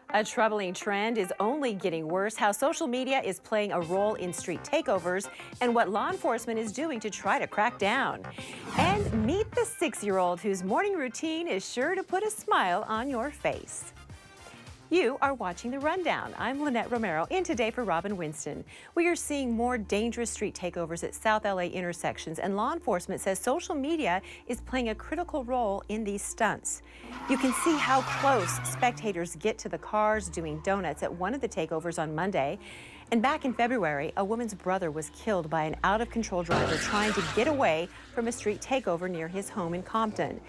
A troubling trend is only getting worse: how social media is playing a role in street takeovers and what law enforcement is doing to try to crack down. And meet the 6-year-old whose morning routine is sure to put a smile on your face. You are watching The Rundown. I'm Lynette Romero, in today for Robin Winston. We are seeing more dangerous street takeovers at South LA intersections, and law enforcement says social media is playing a critical role in these stunts. You can see how close spectators get to the cars doing donuts at one of the takeovers on Monday. And back in February, a woman's brother was killed by an out-of-control driver trying to get away from a street takeover near his home in Compton.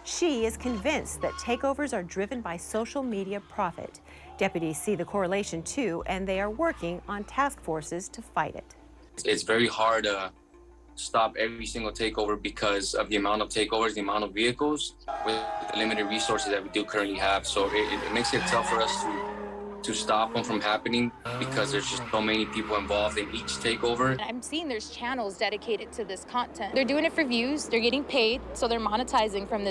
She is convinced that takeovers are driven by social media profit. Deputies see the correlation too, and they are working on task forces to fight it. It's very hard to stop every single takeover because of the amount of takeovers, the amount of vehicles, with the limited resources that we do currently have. So it makes it tough for us to stop them from happening because there's just so many people involved in each takeover. I'm seeing there's channels dedicated to this content. They're doing it for views, they're getting paid, so they're monetizing from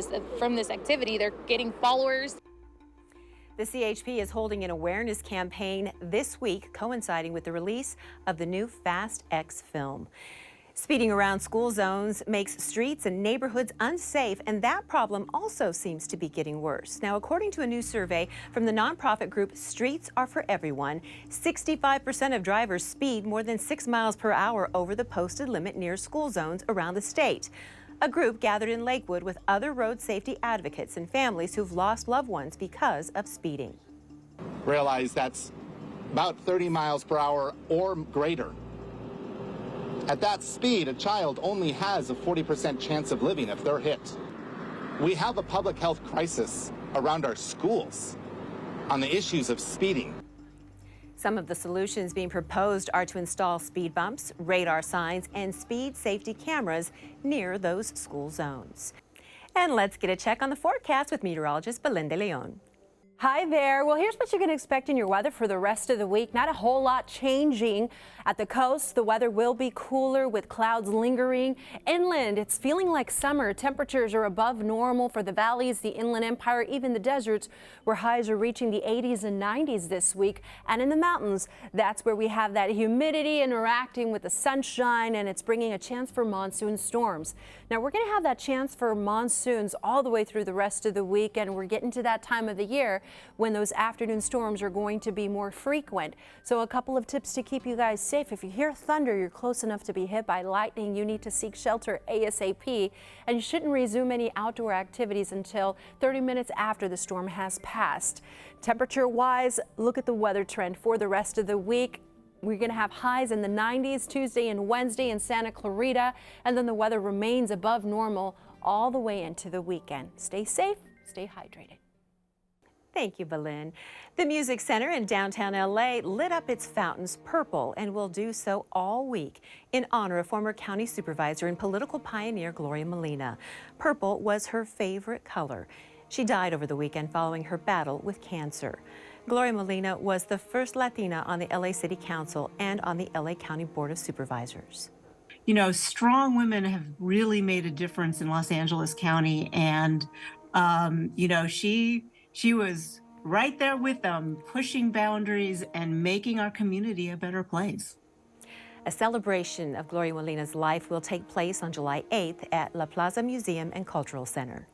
this activity. They're getting followers. The CHP is holding an awareness campaign this week, coinciding with the release of the new Fast X film. Speeding around school zones makes streets and neighborhoods unsafe, and that problem also seems to be getting worse. Now, according to a new survey from the nonprofit group Streets Are For Everyone, 65% of drivers speed more than 6 miles per hour over the posted limit near school zones around the state. A group gathered in Lakewood with other road safety advocates and families who've lost loved ones because of speeding. Realize that's about 30 miles per hour or greater. At that speed, a child only has a 40% chance of living if they're hit. We have a public health crisis around our schools on the issues of speeding. Some of the solutions being proposed are to install speed bumps, radar signs, and speed safety cameras near those school zones. And let's get a check on the forecast with meteorologist Belen de Leon. Hi there. Well, here's what you can expect in your weather for the rest of the week. Not a whole lot changing. At the coast, the weather will be cooler with clouds lingering. Inland, it's feeling like summer. Temperatures are above normal for the valleys, the Inland Empire, even the deserts, where highs are reaching the 80s and 90s this week. And in the mountains, that's where we have that humidity interacting with the sunshine, and it's bringing a chance for monsoon storms. Now, we're going to have that chance for monsoons all the way through the rest of the week, and we're getting to that time of the year when those afternoon storms are going to be more frequent. So a couple of tips to keep you guys safe. If you hear thunder, you're close enough to be hit by lightning, you need to seek shelter ASAP, and you shouldn't resume any outdoor activities until 30 minutes after the storm has passed. Temperature-wise, look at the weather trend for the rest of the week. We're going to have highs in the 90s Tuesday and Wednesday in Santa Clarita, and then the weather remains above normal all the way into the weekend. Stay safe, stay hydrated. Thank you, Belen. The Music Center in downtown LA lit up its fountains purple and will do so all week in honor of former county supervisor and political pioneer Gloria Molina. Purple was her favorite color. She died over the weekend following her battle with cancer. Gloria Molina was the first Latina on the LA City Council and on the LA County Board of Supervisors. You know, strong women have really made a difference in Los Angeles County, and you know, she was right there with them, pushing boundaries and making our community a better place. A celebration of Gloria Molina's life will take place on July 8th at La Plaza Museum and Cultural Center.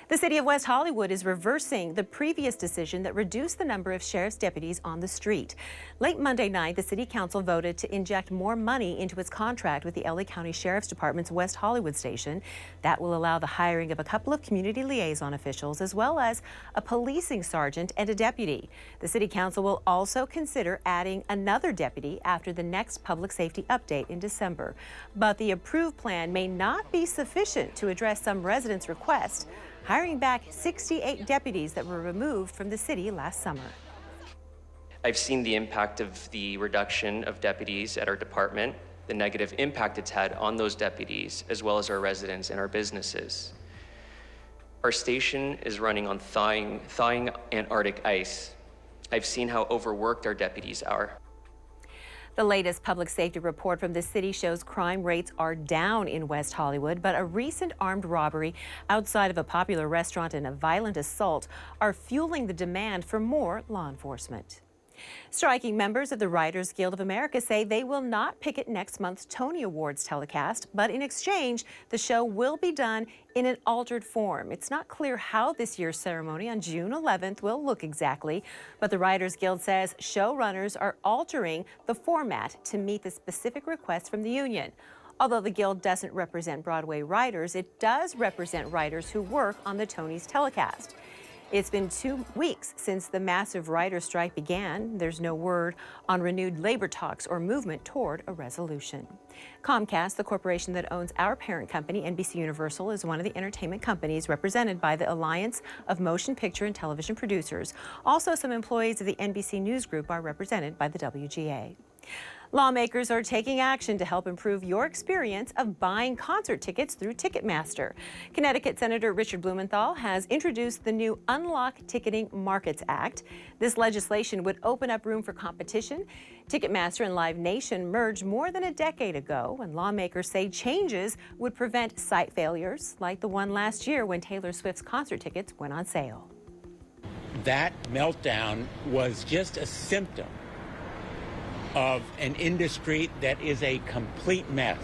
The city of West Hollywood is reversing the previous decision that reduced the number of sheriff's deputies on the street. Late Monday night, the city council voted to inject more money into its contract with the LA County Sheriff's Department's West Hollywood station. That will allow the hiring of a couple of community liaison officials, as well as a policing sergeant and a deputy. The city council will also consider adding another deputy after the next public safety update in December. But the approved plan may not be sufficient to address some residents' requests, hiring back 68 deputies that were removed from the city last summer. I've seen the impact of the reduction of deputies at our department, the negative impact it's had on those deputies, as well as our residents and our businesses. Our station is running on thawing Antarctic ice. I've seen how overworked our deputies are. The latest public safety report from the city shows crime rates are down in West Hollywood, but a recent armed robbery outside of a popular restaurant and a violent assault are fueling the demand for more law enforcement. Striking members of the Writers Guild of America say they will not picket next month's Tony Awards telecast, but in exchange, the show will be done in an altered form. It's not clear how this year's ceremony on June 11th will look exactly, but the Writers Guild says showrunners are altering the format to meet the specific requests from the union. Although the Guild doesn't represent Broadway writers, it does represent writers who work on the Tony's telecast. It's been 2 weeks since the massive writer strike began. There's no word on renewed labor talks or movement toward a resolution. Comcast, the corporation that owns our parent company, NBC Universal, is one of the entertainment companies represented by the Alliance of Motion Picture and Television Producers. Also, some employees of the NBC News Group are represented by the WGA. Lawmakers are taking action to help improve your experience of buying concert tickets through Ticketmaster. Connecticut Senator Richard Blumenthal has introduced the new Unlock Ticketing Markets Act. This legislation would open up room for competition. Ticketmaster and Live Nation merged more than a decade ago, and lawmakers say changes would prevent site failures, like the one last year when Taylor Swift's concert tickets went on sale. That meltdown was just a symptom of an industry that is a complete mess.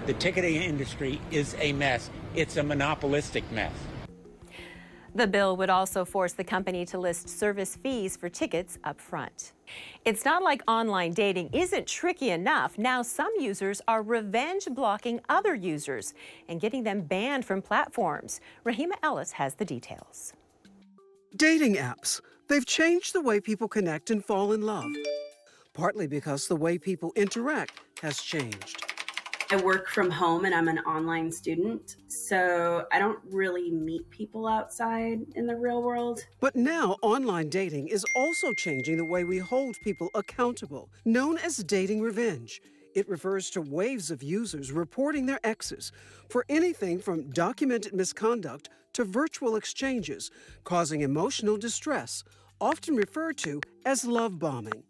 The ticketing industry is a mess. It's a monopolistic mess. The bill would also force the company to list service fees for tickets up front. It's not like online dating isn't tricky enough. Now some users are revenge blocking other users and getting them banned from platforms. Rahima Ellis has the details. Dating apps. They've changed the way people connect and fall in love. Partly because the way people interact has changed. I work from home and I'm an online student, so I don't really meet people outside in the real world. But now online dating is also changing the way we hold people accountable, known as dating revenge. It refers to waves of users reporting their exes for anything from documented misconduct to virtual exchanges, causing emotional distress, often referred to as love bombing.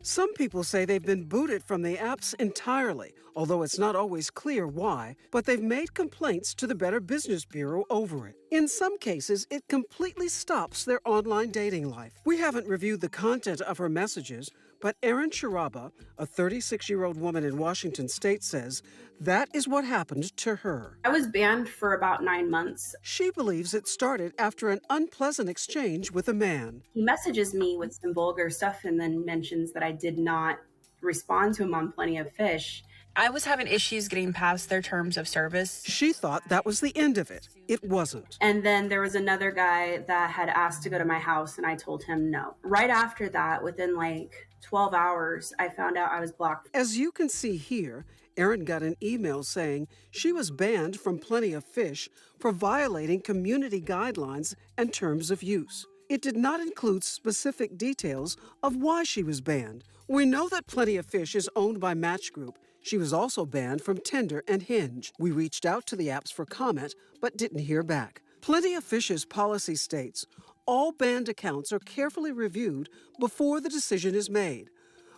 Some people say they've been booted from the apps entirely, although it's not always clear why, but they've made complaints to the Better Business Bureau over it. In some cases, it completely stops their online dating life. We haven't reviewed the content of her messages, but Erin Sharaba, a 36-year-old woman in Washington state, says that is what happened to her. I was banned for about 9 months. She believes it started after an unpleasant exchange with a man. He messages me with some vulgar stuff and then mentions that I did not respond to him on Plenty of Fish. I was having issues getting past their terms of service. She thought that was the end of it. It wasn't. And then there was another guy that had asked to go to my house and I told him no. Right after that, within like 12 hours, I found out I was blocked. As you can see here, Erin got an email saying she was banned from Plenty of Fish for violating community guidelines and terms of use. It did not include specific details of why she was banned. We know that Plenty of Fish is owned by Match Group. She was also banned from Tinder and Hinge. We reached out to the apps for comment, but didn't hear back. Plenty of Fish's policy states all banned accounts are carefully reviewed before the decision is made.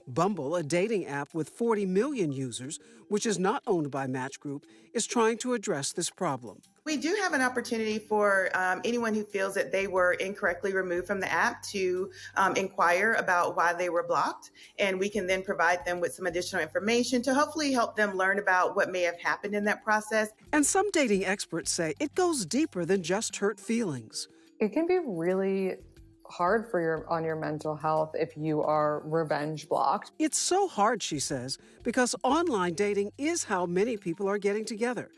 Bumble, a dating app with 40 million users, which is not owned by Match Group, is trying to address this problem. We do have an opportunity for anyone who feels that they were incorrectly removed from the app to inquire about why they were blocked. And we can then provide them with some additional information to hopefully help them learn about what may have happened in that process. And some dating experts say it goes deeper than just hurt feelings. It can be really hard for on your mental health if you are revenge blocked. It's so hard, she says, because online dating is how many people are getting together.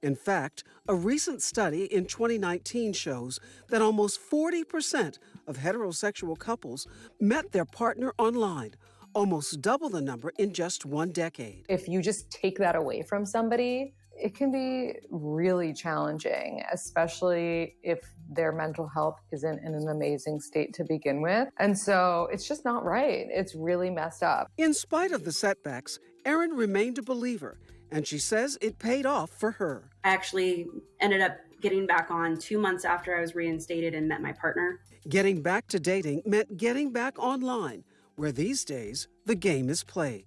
In fact, a recent study in 2019 shows that almost 40% of heterosexual couples met their partner online, almost double the number in just 1 decade. If you just take that away from somebody, it can be really challenging, especially if their mental health isn't in an amazing state to begin with. And so it's just not right. It's really messed up. In spite of the setbacks, Erin remained a believer, and she says it paid off for her. I actually ended up getting back on 2 months after I was reinstated and met my partner. Getting back to dating meant getting back online, where these days the game is played.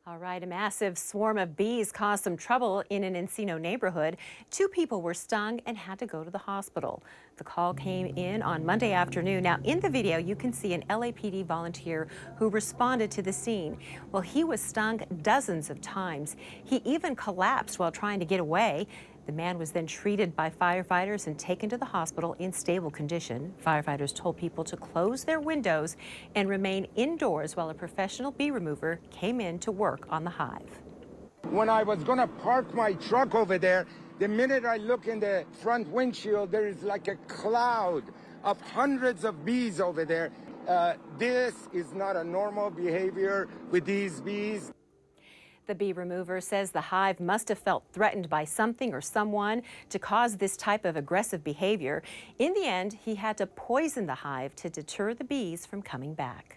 All right, a massive swarm of bees caused some trouble in an Encino neighborhood. 2 people were stung and had to go to the hospital. The call came in on Monday afternoon. Now, in the video, you can see an LAPD volunteer who responded to the scene. Well, he was stung dozens of times. He even collapsed while trying to get away. The man was then treated by firefighters and taken to the hospital in stable condition. Firefighters told people to close their windows and remain indoors while a professional bee remover came in to work on the hive. When I was going to park my truck over there, the minute I look in the front windshield, there is like a cloud of hundreds of bees over there. This is not a normal behavior with these bees. The bee remover says the hive must have felt threatened by something or someone to cause this type of aggressive behavior. In the end, he had to poison the hive to deter the bees from coming back.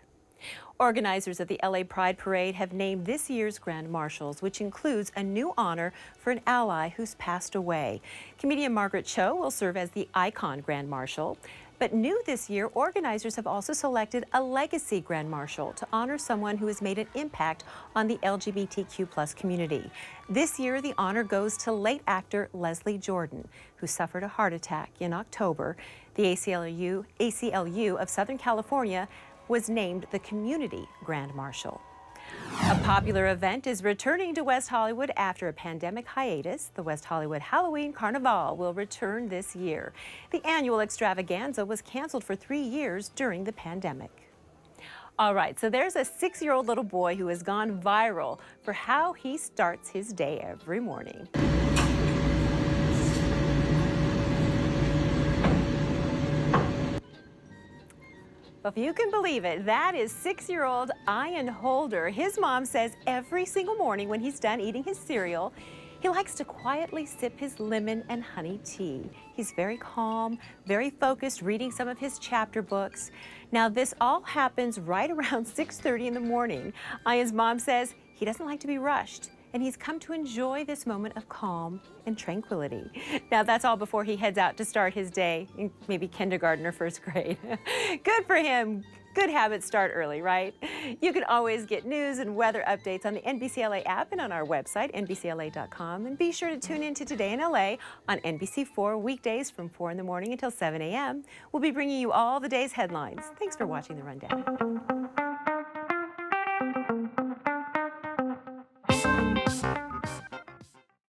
Organizers of the LA Pride Parade have named this year's Grand Marshals, which includes a new honor for an ally who's passed away. Comedian Margaret Cho will serve as the Icon Grand Marshal. But new this year, organizers have also selected a Legacy Grand Marshal to honor someone who has made an impact on the LGBTQ+ community. This year, the honor goes to late actor Leslie Jordan, who suffered a heart attack in October. The ACLU of Southern California was named the Community Grand Marshal. A popular event is returning to West Hollywood after a pandemic hiatus. The West Hollywood Halloween Carnival will return this year. The annual extravaganza was canceled for 3 years during the pandemic. All right, so there's a 6-year-old little boy who has gone viral for how he starts his day every morning. Well, if you can believe it, that is 6-year-old Ian Holder. His mom says every single morning when he's done eating his cereal, he likes to quietly sip his lemon and honey tea. He's very calm, very focused, reading some of his chapter books. Now, this all happens right around 6:30 in the morning. Ian's mom says he doesn't like to be rushed, and he's come to enjoy this moment of calm and tranquility. Now, that's all before he heads out to start his day in maybe kindergarten or first grade. Good for him. Good habits start early, right? You can always get news and weather updates on the NBCLA app and on our website, NBCLA.com. And be sure to tune in to Today in LA on NBC4 weekdays from 4 in the morning until 7 a.m. We'll be bringing you all the day's headlines. Thanks for watching The Rundown.